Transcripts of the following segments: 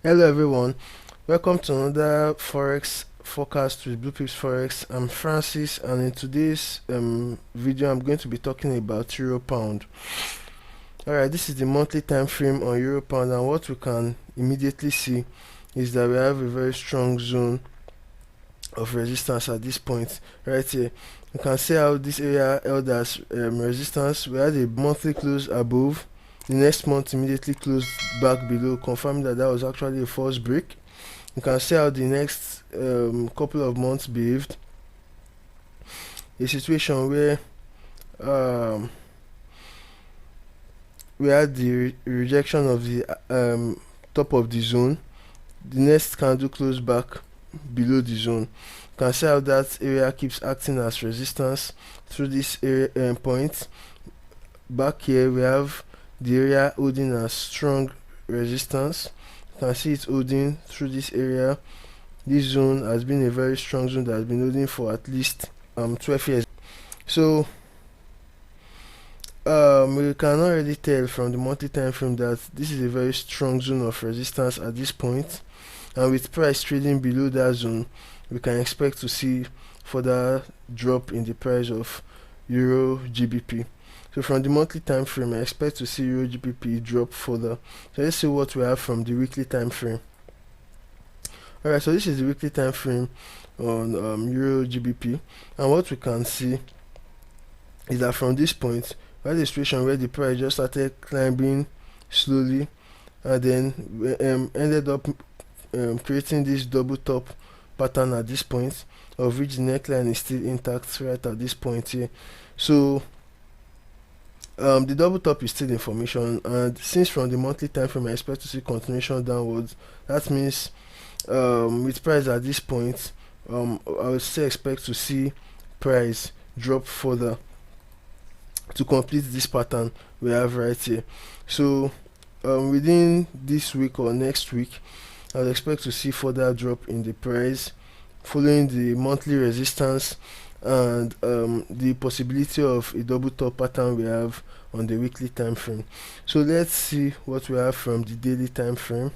Hello everyone, welcome to another Forex forecast with Blue Pips Forex. I'm Francis, and in today's video I'm going to be talking about Euro Pound. Alright, this is the monthly time frame on Euro Pound, and what we can immediately see is that we have a very strong zone of resistance at this point right here. You can see how this area held as resistance. We had a monthly close above, the next month immediately closed back below, confirming that that was actually a false break. You can see how the next couple of months behaved. A situation where we had the rejection of the top of the zone. The next candle closed back below the zone. You can see how that area keeps acting as resistance through this area point. Back here we have the area holding as strong resistance. You can see it holding through this area. This zone has been a very strong zone that has been holding for at least 12 years. So we can already tell from the monthly time frame that this is a very strong zone of resistance at this point, and with price trading below that zone, we can expect to see further drop in the price of Euro GBP. So from the monthly time frame, I expect to see Euro GBP drop further. So let's see what we have from the weekly time frame. Alright, so this is the weekly time frame on Euro GBP, and what we can see is that from this point we had a situation where the price just started climbing slowly, and then ended up creating this double top pattern at this point, of which the neckline is still intact right at this point here. So the double top is still in formation, and since from the monthly time frame I expect to see continuation downwards, that means with price at this point, I would still expect to see price drop further to complete this pattern we have right here. So within this week or next week, I would expect to see further drop in the price following the monthly resistance and the possibility of a double top pattern we have on the weekly time frame. So let's see what we have from the daily time frame.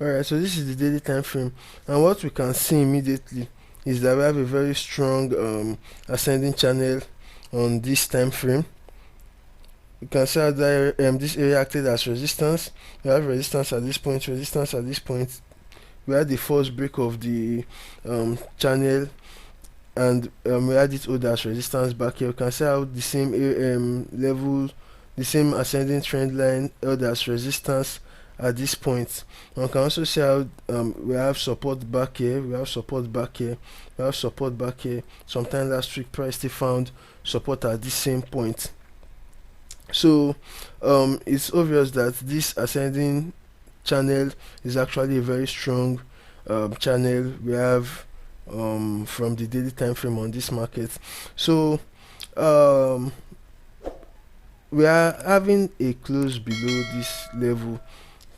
Alright, so this is the daily time frame, and what we can see immediately is that we have a very strong ascending channel on this time frame. You can see that this area acted as resistance. We have resistance at this point, resistance at this point. We had the first break of the channel, and we had it hold as resistance back here. You can see how the same level, the same ascending trend line held as resistance at this point. One can also see how we have support back here, we have support back here, we have support back here. Sometime last week price still found support at this same point. So it's obvious that this ascending channel is actually a very strong channel we have from the daily time frame on this market. So we are having a close below this level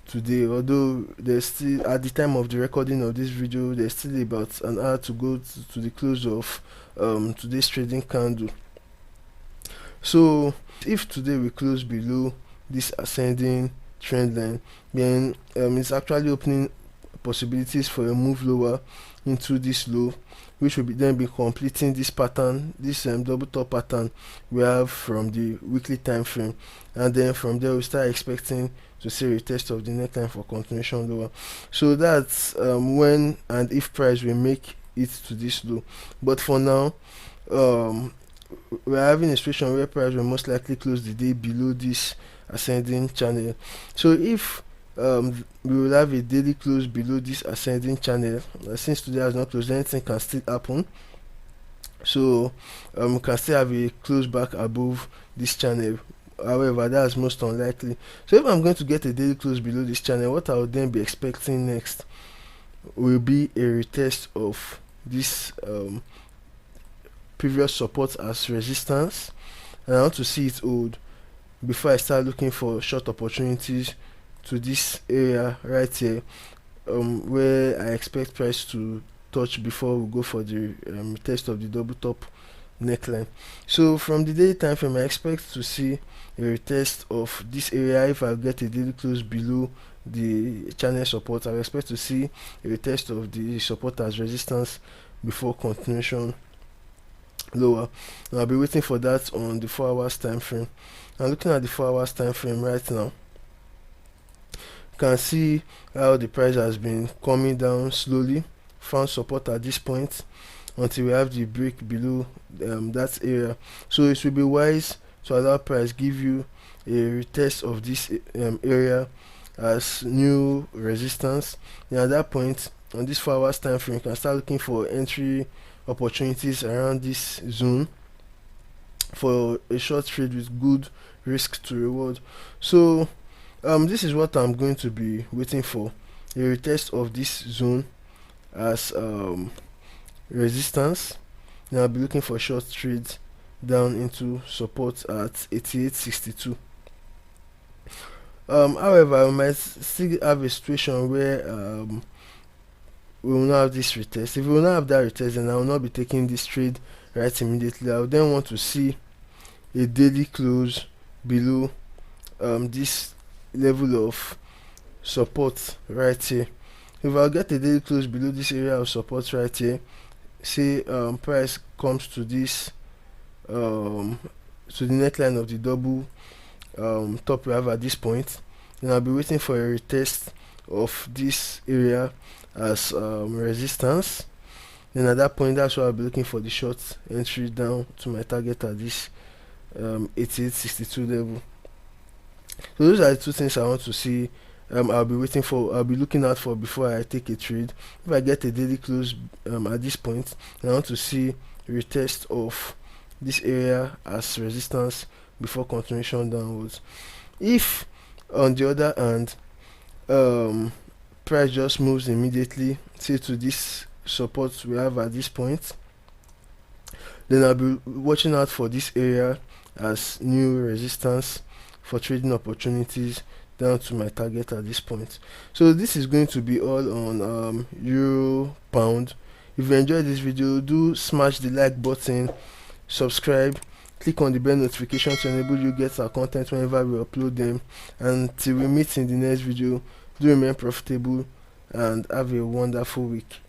today, although there's still, at the time of the recording of this video, there's still about an hour to go to the close of today's trading candle. So if today we close below this ascending trend line, then it's actually opening possibilities for a move lower into this low, which will then be completing this pattern, this double top pattern we have from the weekly time frame, and then from there we start expecting to see a test of the neckline for continuation lower. So that's when and if price will make it to this low. But for now, we're having a situation where price will most likely close the day below this ascending channel. So if we will have a daily close below this ascending channel, since today has not closed, anything can still happen. So we can still have a close back above this channel. However, that's most unlikely. So if I'm going to get a daily close below this channel, what I would then be expecting next will be a retest of this previous support as resistance, and I want to see it hold before I start looking for short opportunities to this area right here, where I expect price to touch before we go for the test of the double top neckline. So from the daily time frame, I expect to see a retest of this area. If I get a daily close below the channel support, I expect to see a retest of the support as resistance before continuation lower, and I'll be waiting for that on the 4 hours time frame. I'm looking at the 4 hours time frame right now. You can see how the price has been coming down slowly, found support at this point until we have the break below that area. So it will be wise to allow price give you a retest of this area as new resistance. And at that point, on this 4 hours time frame, you can start looking for entry opportunities around this zone for a short trade with good risk to reward. So this is what I'm going to be waiting for: a retest of this zone as resistance. Then I'll be looking for short trades down into support at 88.62. However, we might still have a situation where we will not have this retest. If we will not have that retest, then I will not be taking this trade right immediately. I will then want to see a daily close below this level of support right here. If I get a daily close below this area of support right here, say price comes to this to the neckline of the double top we have at this point, then I'll be waiting for a retest of this area as resistance. Then at that point, that's why I'll be looking for the short entry down to my target at this 88.62 level. So those are the two things I want to see. I'll be looking out for before I take a trade. If I get a daily close at this point, I want to see retest of this area as resistance before continuation downwards. If on the other hand price just moves immediately, say to this support we have at this point, then I'll be watching out for this area as new resistance for trading opportunities down to my target at this point. So this is going to be all on euro pound. If you enjoyed this video, do smash the like button, subscribe, click on the bell notification to enable you get our content whenever we upload them. Until we meet in the next video, do remain profitable and have a wonderful week.